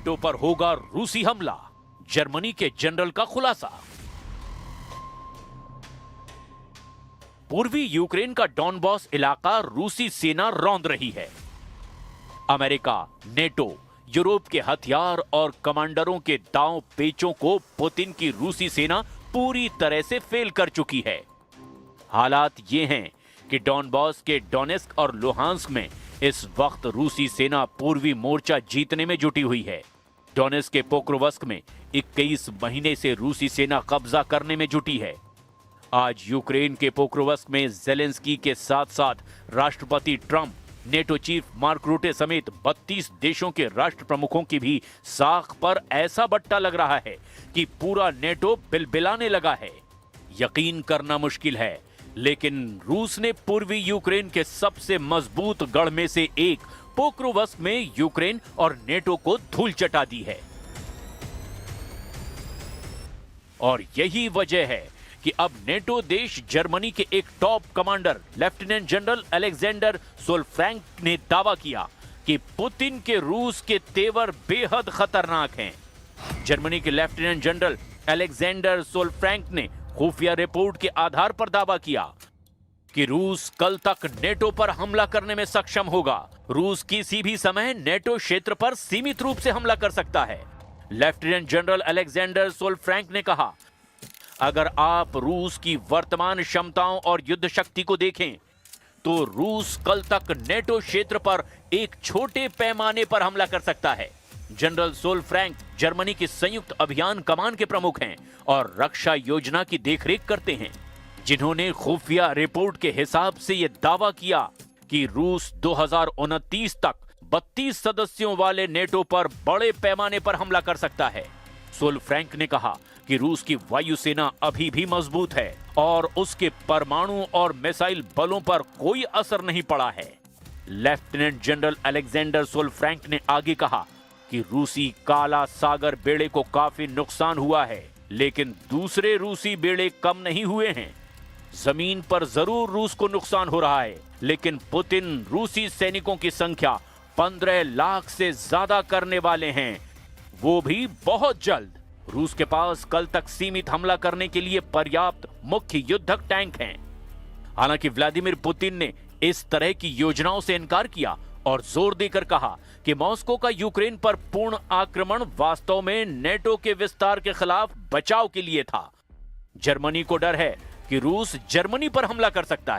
NATO पर होगा रूसी हमला, जर्मनी के जनरल का खुलासा। पूर्वी यूक्रेन का डॉनबॉस इलाका रूसी सेना रौंद रही है। अमेरिका, नेटो, यूरोप के हथियार और कमांडरों के दांव पेचों को पुतिन की रूसी सेना पूरी तरह से फेल कर चुकी है। हालात ये हैं कि डॉनबॉस के डोनेस्क और लुहांस्क में इस वक्त रूसी सेना पूर्वी मोर्चा जीतने में जुटी हुई है। डोनेस्क के पोक्रोवस्क में 21 महीने से रूसी सेना कब्जा करने में जुटी है। आज यूक्रेन के पोक्रोवस्क में जेलेंस्की के साथ साथ राष्ट्रपति ट्रंप, नेटो चीफ मार्क रूटे समेत 32 देशों के राष्ट्र प्रमुखों की भी साख पर ऐसा बट्टा लग रहा है कि पूरा नेटो बिलबिलाने लगा है। यकीन करना मुश्किल है, लेकिन रूस ने पूर्वी यूक्रेन के सबसे मजबूत गढ़ में से एक पोक्रोवस्क में यूक्रेन और नेटो को धूल चटा दी है। और यही वजह है कि अब नेटो देश जर्मनी के एक top commander lieutenant general Alexander Sollfrank ने दावा किया कि पुतिन के रूस के तेवर बेहद खतरनाक हैं। जर्मनी के लेफ्टिनेंट जनरल अलेक्जेंडर सोलफ्रैंक ने खुफिया रिपोर्ट के आधार पर दावा किया कि रूस कल तक नेटो पर हमला करने में सक्षम होगा। रूस किसी भी समय नेटो क्षेत्र पर सीमित रूप से हमला कर सकता है। लेफ्टिनेंट जनरल अलेक्जेंडर सोलफ्रैंक ने कहा, अगर आप रूस की वर्तमान क्षमताओं और युद्ध शक्ति को देखें तो रूस कल तक नेटो क्षेत्र पर एक छोटे पैमाने पर हमला कर सकता है। जनरल सोलफ्रैंक जर्मनी की संयुक्त अभियान कमान के प्रमुख हैं और रक्षा योजना की देखरेख करते हैं, जिन्होंने खुफिया रिपोर्ट के हिसाब से यह दावा किया कि रूस 2029 तक 32 सदस्यों वाले नेटो पर बड़े पैमाने पर हमला कर सकता है। सोलफ्रैंक ने कहा कि रूस की वायुसेना अभी भी मजबूत है और उसके परमाणु और मिसाइल बलों पर कोई असर नहीं पड़ा है। लेफ्टिनेंट जनरल अलेक्जेंडर सोलफ्रैंक ने आगे कहा कि रूसी काला सागर बेड़े को काफी नुकसान हुआ है, लेकिन दूसरे रूसी बेड़े कम नहीं हुए हैं। जमीन पर जरूर रूस को नुकसान हो रहा है, लेकिन पुतिन रूसी सैनिकों की संख्या 15 लाख से ज्यादा करने वाले हैं, वो भी बहुत जल्द। रूस के पास कल तक सीमित हमला करने के लिए पर्याप्त मुख्य युद्धक टैंक हैं। हालांकि व्लादिमीर पुतिन ने इस तरह की योजनाओं से इनकार किया और जोर देकर कहा कि मॉस्को का यूक्रेन पर पूर्ण आक्रमण वास्तव में नेटो के विस्तार के खिलाफ बचाव के लिए था। जर्मनी को डर है कि रूस जर्मनी पर हमला कर सकता